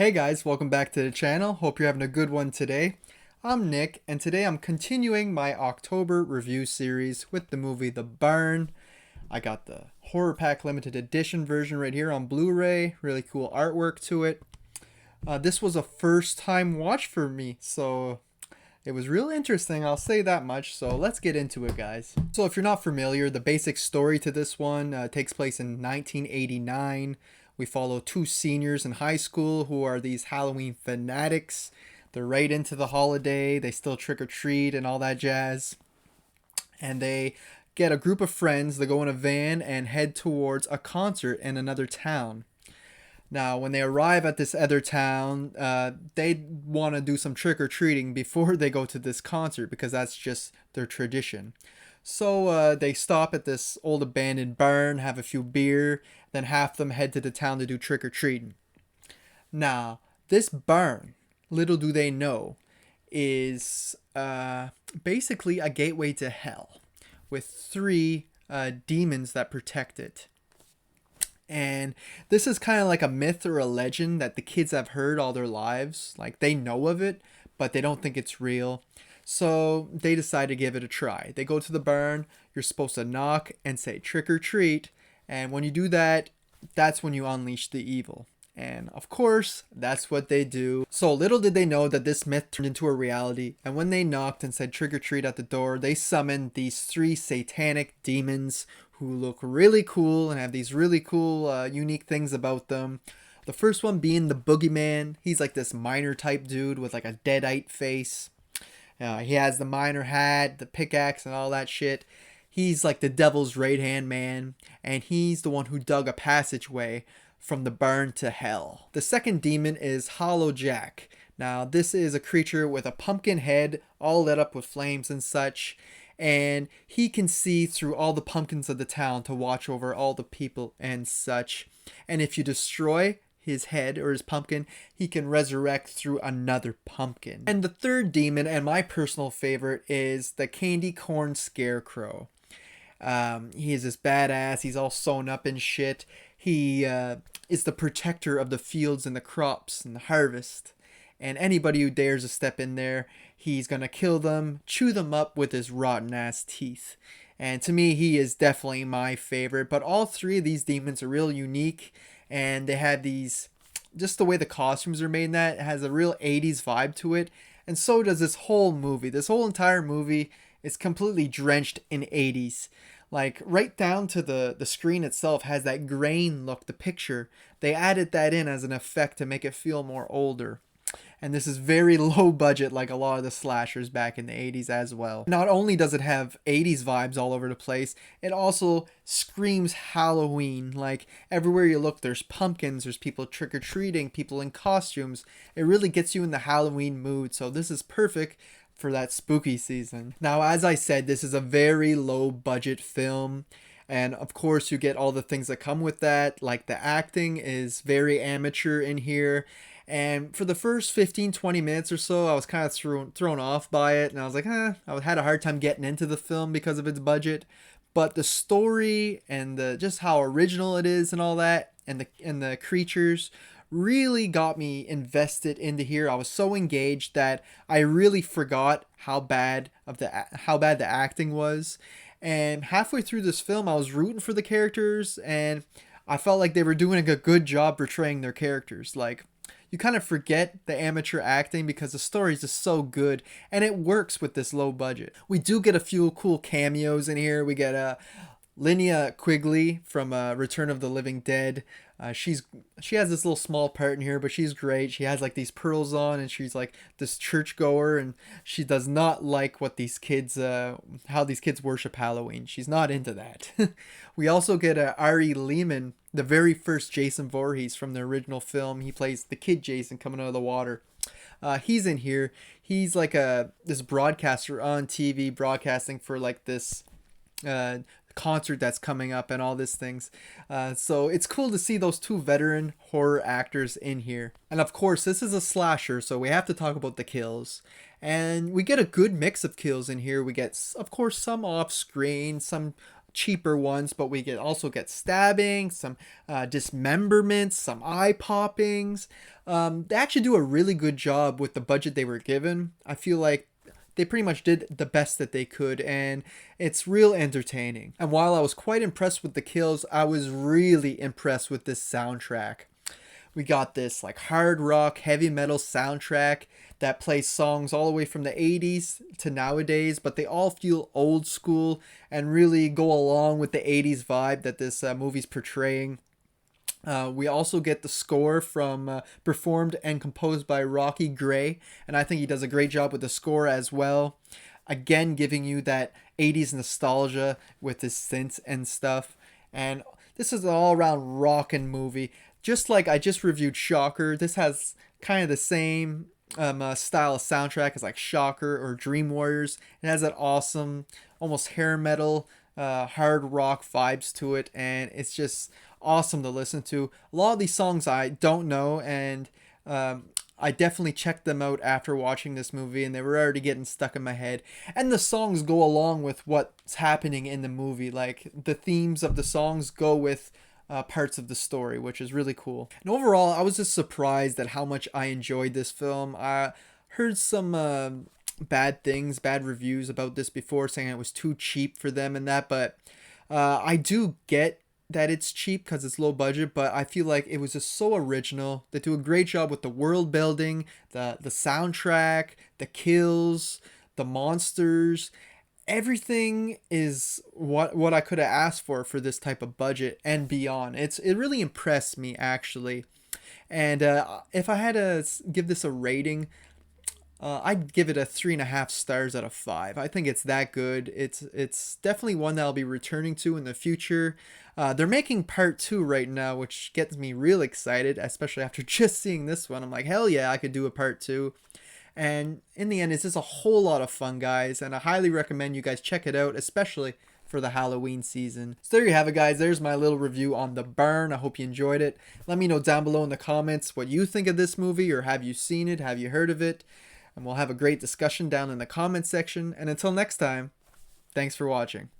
Hey guys, welcome back to the channel. Hope you're having a good one today. I'm Nick, and today I'm continuing my October review series with the movie The Barn. I got the Horror Pack Limited Edition version right here on Blu-ray. Really cool artwork to it. This was a first time watch for me, so it was real interesting, I'll say that much. So let's get into it, guys. So if you're not familiar, the basic story to this one takes place in 1989. We follow two seniors in high school who are these Halloween fanatics. They're right into the holiday. They still trick or treat and all that jazz. And they get a group of friends. They go in a van and head towards a concert in another town. Now, when they arrive at this other town, they want to do some trick or treating before they go to this concert because that's just their tradition. So they stop at this old abandoned barn, have a few beer, then half of them head to the town to do trick or treating. Now, this barn, little do they know, is basically a gateway to hell with three demons that protect it. And this is kind of like a myth or a legend that the kids have heard all their lives. Like they know of it, but they don't think it's real. So they decide to give it a try. They go to the barn. You're supposed to knock and say trick or treat. And when you do that, that's when you unleash the evil. And of course, that's what they do. So little did they know that this myth turned into a reality. And when they knocked and said trick or treat at the door, they summoned these three satanic demons who look really cool and have these really cool, unique things about them. The first one being the Boogeyman. He's like this miner type dude with like a deadite face. He has the miner hat, the pickaxe, and all that shit. He's like the devil's right hand man, and he's the one who dug a passageway from the barn to hell. The second demon is Hollow Jack. Now, this is a creature with a pumpkin head, all lit up with flames and such, and he can see through all the pumpkins of the town to watch over all the people and such. And if you destroy his head or his pumpkin, he can resurrect through another pumpkin. And the third demon, and my personal favorite, is the Candy Corn Scarecrow. He is this badass. He's all sewn up and shit. He is the protector of the fields and the crops and the harvest. And anybody who dares to step in there, he's gonna kill them, chew them up with his rotten ass teeth. And to me, he is definitely my favorite. But all three of these demons are real unique, and they have these, just the way the costumes are made in that, it has a real 80s vibe to it. And so does this whole movie. This whole entire movie is completely drenched in 80s. Like right down to the screen itself has that grain look, the picture. They added that in as an effect to make it feel more older. And this is very low budget, like a lot of the slashers back in the 80s as well. Not only does it have 80s vibes all over the place, it also screams Halloween. Like everywhere you look, there's pumpkins, there's people trick-or-treating, people in costumes. It really gets you in the Halloween mood, so this is perfect for that spooky season. Now, as I said, this is a very low budget film. And of course, you get all the things that come with that. Like the acting is very amateur in here. And for the first 15-20 minutes or so, I was kind of thrown off by it. And I was like, I had a hard time getting into the film because of its budget. But the story and just how original it is and all that, and the creatures really got me invested into here. I was so engaged that I really forgot how bad the acting was. And halfway through this film, I was rooting for the characters, and I felt like they were doing a good job portraying their characters. Like, you kind of forget the amateur acting because the story is just so good, and it works with this low budget. We do get a few cool cameos in here. We get Linnea Quigley from Return of the Living Dead. She has this little small part in here, but she's great. She has like these pearls on, and she's like this churchgoer, and she does not like what these kids, how these kids worship Halloween. She's not into that. We also get Ari Lehman, the very first Jason Voorhees from the original film. He plays the kid Jason coming out of the water. He's in here. He's like this broadcaster on TV, broadcasting for like this concert that's coming up and all these things. So it's cool to see those two veteran horror actors in here. And of course, this is a slasher, so we have to talk about the kills. And we get a good mix of kills in here. We get, of course, some off screen, some cheaper ones, but we also get stabbing, some dismemberments, some eye poppings. They actually do a really good job with the budget they were given. I feel like they pretty much did the best that they could, and it's real entertaining. And while I was quite impressed with the kills, I was really impressed with this soundtrack. We got this like hard rock, heavy metal soundtrack that plays songs all the way from the 80s to nowadays, but they all feel old school and really go along with the 80s vibe that this movie's portraying. We also get the score from performed and composed by Rocky Gray, and I think he does a great job with the score as well. Again, giving you that 80s nostalgia with his synths and stuff. And this is an all-around rockin' movie. Just like I just reviewed Shocker, this has kind of the same style of soundtrack as like Shocker or Dream Warriors. It has that awesome, almost hair metal, hard rock vibes to it, and it's just awesome to listen to. A lot of these songs I don't know, and I definitely checked them out after watching this movie, and they were already getting stuck in my head. And the songs go along with what's happening in the movie. Like the themes of the songs go with parts of the story, which is really cool. And overall, I was just surprised at how much I enjoyed this film. I heard some bad things, bad reviews about this before, saying it was too cheap for them and that, but I do get that it's cheap because it's low budget, but I feel like it was just so original. They do a great job with the world building, the soundtrack, the kills, the monsters. Everything is what I could have asked for this type of budget and beyond. It really impressed me actually. And if I had to give this a rating, I'd give it a 3.5 stars out of 5. I think it's that good. It's definitely one that I'll be returning to in the future. They're making part 2 right now, which gets me real excited, especially after just seeing this one. I'm like, hell yeah, I could do a part 2. And in the end, it's just a whole lot of fun, guys, and I highly recommend you guys check it out, especially for the Halloween season. So there you have it, guys. There's my little review on The Burn. I hope you enjoyed it. Let me know down below in the comments what you think of this movie, or have you seen it? Have you heard of it? And we'll have a great discussion down in the comment section. And until next time, thanks for watching.